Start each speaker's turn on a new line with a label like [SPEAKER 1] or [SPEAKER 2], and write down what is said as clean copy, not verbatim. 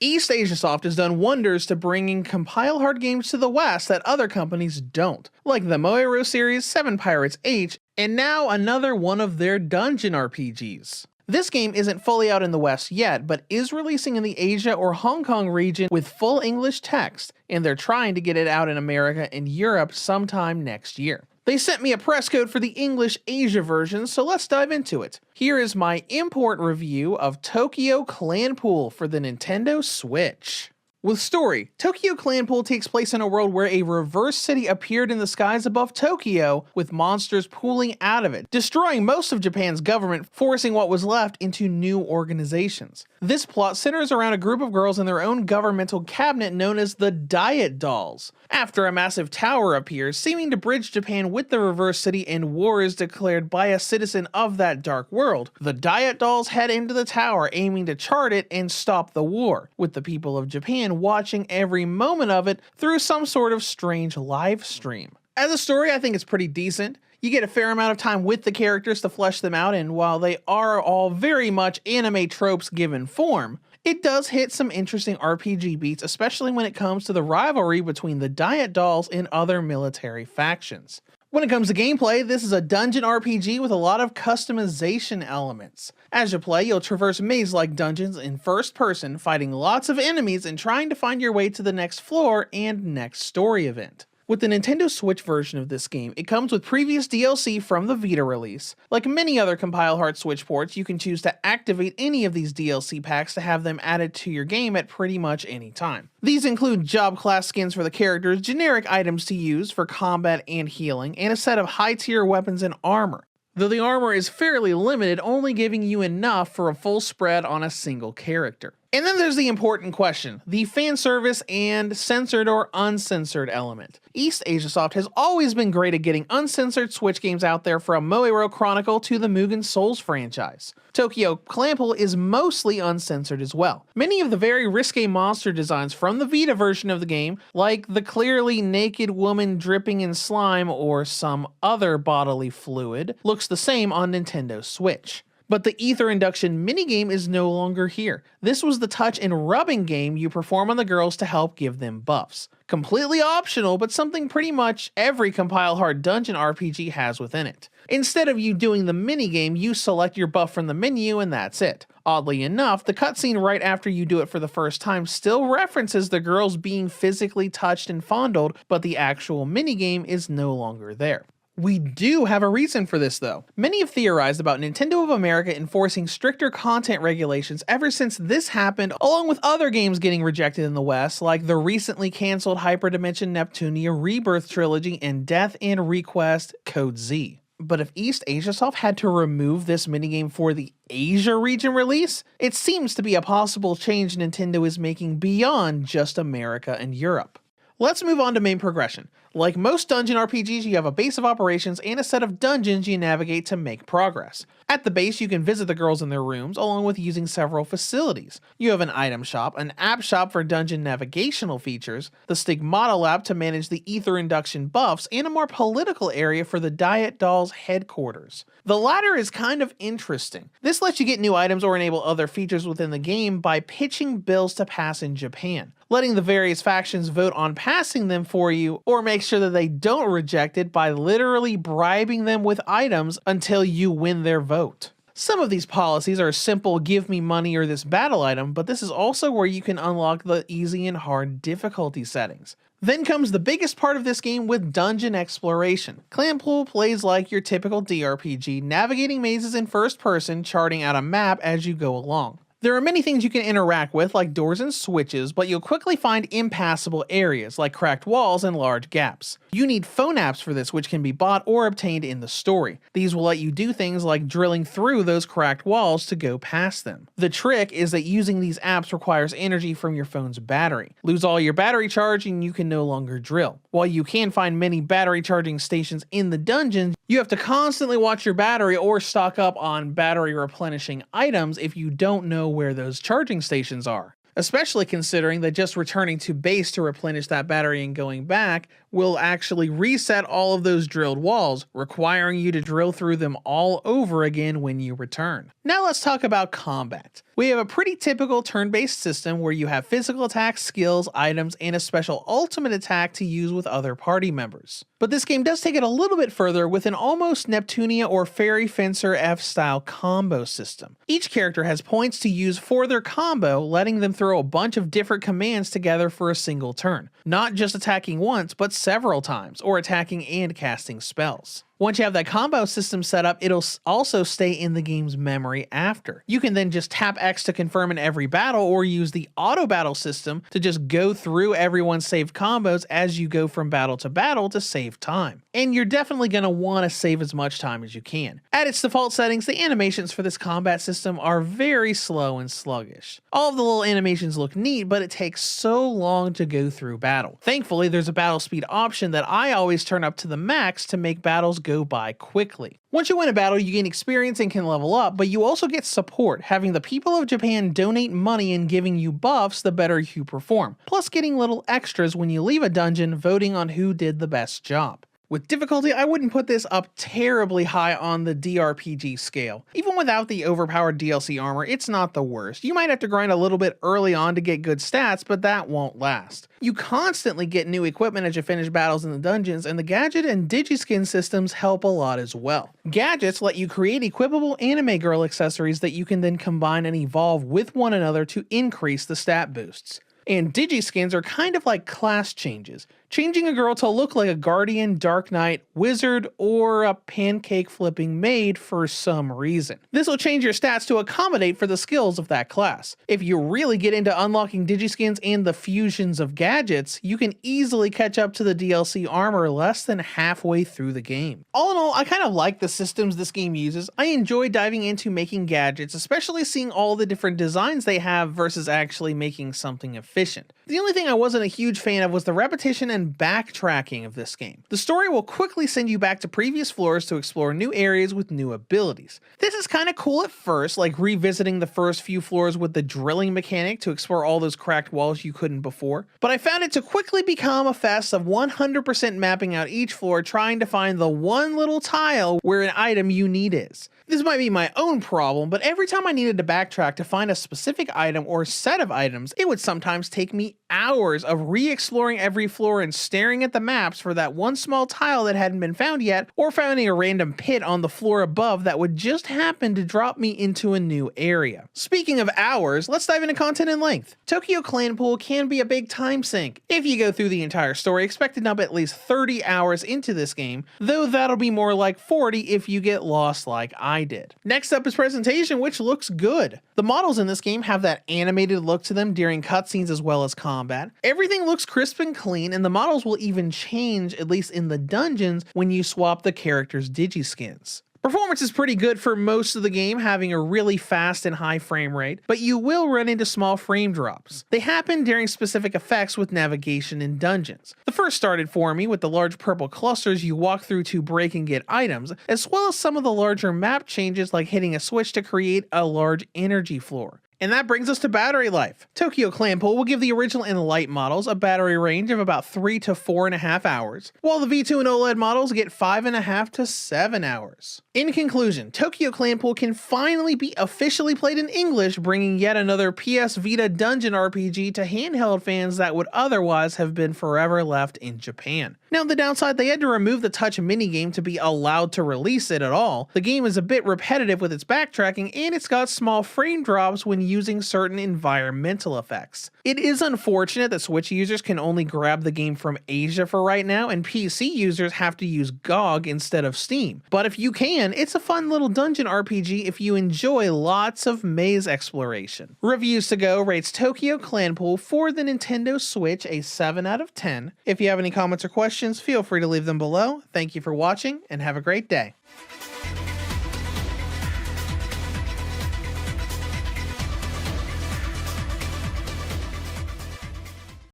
[SPEAKER 1] East Asia Soft has done wonders to bringing compile hard games to the West that other companies don't, like the Moero series, Seven Pirates H, and now another one of their dungeon RPGs. This game isn't fully out in the West yet, but is releasing in the Asia or Hong Kong region with full English text, and they're trying to get it out in America and Europe sometime next year. They sent me a press code for the English Asia version, so let's dive into it. Here is my import review of Tokyo Clanpool for the Nintendo Switch. With story, Tokyo Clanpool takes place in a world where a reverse city appeared in the skies above Tokyo, with monsters pooling out of it, destroying most of Japan's government, forcing what was left into new organizations. This plot centers around a group of girls in their own governmental cabinet known as the Diet Dolls. After a massive tower appears, seeming to bridge Japan with the reverse city, and war is declared by a citizen of that dark world, the Diet Dolls head into the tower, aiming to chart it and stop the war, with the people of Japan watching every moment of it through some sort of strange live stream. As a story, I think it's pretty decent. You get a fair amount of time with the characters to flesh them out, and while they are all very much anime tropes given form, it does hit some interesting RPG beats, especially when it comes to the rivalry between the Diet Dolls and other military factions. When it comes to gameplay, this is a dungeon RPG with a lot of customization elements. As you play, you'll traverse maze-like dungeons in first person, fighting lots of enemies and trying to find your way to the next floor and next story event. With the Nintendo Switch version of this game, it comes with previous DLC from the Vita release. Like many other compile hard Switch ports, you can choose to activate any of these DLC packs to have them added to your game at pretty much any time. These include job class skins for the characters, generic items to use for combat and healing, and a set of high-tier weapons and armor. Though the armor is fairly limited, only giving you enough for a full spread on a single character. And then there's the important question, the fan service and censored or uncensored element. East Asia Soft has always been great at getting uncensored Switch games out there, from Moero Chronicle to the Mugen Souls franchise. Tokyo Clanpool is mostly uncensored as well. Many of the very risque monster designs from the Vita version of the game, like the clearly naked woman dripping in slime or some other bodily fluid, looks the same on Nintendo Switch. But the ether induction minigame is no longer here. This was the touch and rubbing game you perform on the girls to help give them buffs. Completely optional, but something pretty much every compile hard dungeon RPG has within it. Instead of you doing the minigame, you select your buff from the menu and that's it. Oddly enough, the cutscene right after you do it for the first time still references the girls being physically touched and fondled, but the actual minigame is no longer there. We do have a reason for this though. Many have theorized about Nintendo of America enforcing stricter content regulations ever since this happened, along with other games getting rejected in the West, like the recently cancelled Hyperdimension Neptunia Rebirth Trilogy and Death and Request Code Z. But if East Asia Soft had to remove this minigame for the Asia region release, it seems to be a possible change Nintendo is making beyond just America and Europe. Let's move on to main progression. Like most dungeon RPGs, you have a base of operations and a set of dungeons you navigate to make progress. At the base, you can visit the girls in their rooms, along with using several facilities. You have an item shop, an app shop for dungeon navigational features, the Stigmata Lab to manage the ether induction buffs, and a more political area for the Diet Dolls headquarters. The latter is kind of interesting. This lets you get new items or enable other features within the game by pitching bills to pass in Japan, letting the various factions vote on passing them for you, or make sure that they don't reject it by literally bribing them with items until you win their vote. Some of these policies are simple give me money or this battle item, but this is also where you can unlock the easy and hard difficulty settings. Then comes the biggest part of this game with dungeon exploration. Clanpool plays like your typical DRPG, navigating mazes in first person, charting out a map as you go along. There are many things you can interact with, like doors and switches, but you'll quickly find impassable areas, like cracked walls and large gaps. You need phone apps for this, which can be bought or obtained in the story. These will let you do things like drilling through those cracked walls to go past them. The trick is that using these apps requires energy from your phone's battery. Lose all your battery charge and you can no longer drill. While you can find many battery charging stations in the dungeons, you have to constantly watch your battery or stock up on battery replenishing items if you don't know where those charging stations are. especially considering that just returning to base to replenish that battery and going back will actually reset all of those drilled walls, requiring you to drill through them all over again when you return. Now let's talk about combat. We have a pretty typical turn-based system where you have physical attacks, skills, items, and a special ultimate attack to use with other party members. But this game does take it a little bit further with an almost Neptunia or Fairy Fencer F-style combo system. Each character has points to use for their combo, letting them throw a bunch of different commands together for a single turn. Not just attacking once, but several times, or attacking and casting spells. Once you have that combo system set up, it'll also stay in the game's memory after. You can then just tap X to confirm in every battle, or use the auto battle system to just go through everyone's saved combos as you go from battle to save time. And you're definitely going to want to save as much time as you can. At its default settings, the animations for this combat system are very slow and sluggish. All of the little animations look neat, but it takes so long to go through battle. Thankfully, there's a battle speed option that I always turn up to the max to make battles go by quickly. Once you win a battle, you gain experience and can level up, but you also get support, having the people of Japan donate money and giving you buffs the better you perform, plus getting little extras when you leave a dungeon, voting on who did the best job. With difficulty, I wouldn't put this up terribly high on the DRPG scale. Even without the overpowered DLC armor, it's not the worst. You might have to grind a little bit early on to get good stats, but that won't last. You constantly get new equipment as you finish battles in the dungeons, and the gadget and digiskin systems help a lot as well. Gadgets let you create equipable anime girl accessories that you can then combine and evolve with one another to increase the stat boosts. And digiskins are kind of like class changes, changing a girl to look like a guardian, dark knight, wizard, or a pancake flipping maid for some reason. This will change your stats to accommodate for the skills of that class. If you really get into unlocking digiskins and the fusions of gadgets, you can easily catch up to the DLC armor less than halfway through the game. All in all, I kind of like the systems this game uses. I enjoy diving into making gadgets, especially seeing all the different designs they have versus actually making something efficient. The only thing I wasn't a huge fan of was the repetition and backtracking of this game. The story will quickly send you back to previous floors to explore new areas with new abilities. This is kind of cool at first, like revisiting the first few floors with the drilling mechanic to explore all those cracked walls you couldn't before, but I found it to quickly become a fest of 100% mapping out each floor, trying to find the one little tile where an item you need is. This might be my own problem, but every time I needed to backtrack to find a specific item or set of items, it would sometimes take me hours of re-exploring every floor and staring at the maps for that one small tile that hadn't been found yet, or finding a random pit on the floor above that would just happen to drop me into a new area. Speaking of hours, let's dive into content and length. Tokyo Clanpool can be a big time sink. If you go through the entire story, expect to dump at least 30 hours into this game, though that'll be more like 40 if you get lost like I did. Next up is presentation, which looks good. The models in this game have that animated look to them during cutscenes as well as combat. Everything looks crisp and clean, and the models will even change, at least in the dungeons, when you swap the characters' digiskins. Performance is pretty good for most of the game, having a really fast and high frame rate, but you will run into small frame drops. They happen during specific effects with navigation in dungeons. The first started for me with the large purple clusters you walk through to break and get items, as well as some of the larger map changes like hitting a switch to create a large energy floor. And that brings us to battery life. Tokyo Clanpool will give the original and light models a battery range of about 3 to 4.5 hours, while the V2 and OLED models get 5.5 to 7 hours. In conclusion, Tokyo Clanpool can finally be officially played in English, bringing yet another PS Vita dungeon RPG to handheld fans that would otherwise have been forever left in Japan. Now, the downside, they had to remove the touch minigame to be allowed to release it at all. The game is a bit repetitive with its backtracking, and it's got small frame drops when using certain environmental effects. It is unfortunate that Switch users can only grab the game from Asia for right now, and PC users have to use GOG instead of Steam. But if you can, it's a fun little dungeon RPG if you enjoy lots of maze exploration. Reviews to Go rates Tokyo Clanpool for the Nintendo Switch a 7 out of 10. If you have any comments or questions, feel free to leave them below. Thank you for watching, and have a great day.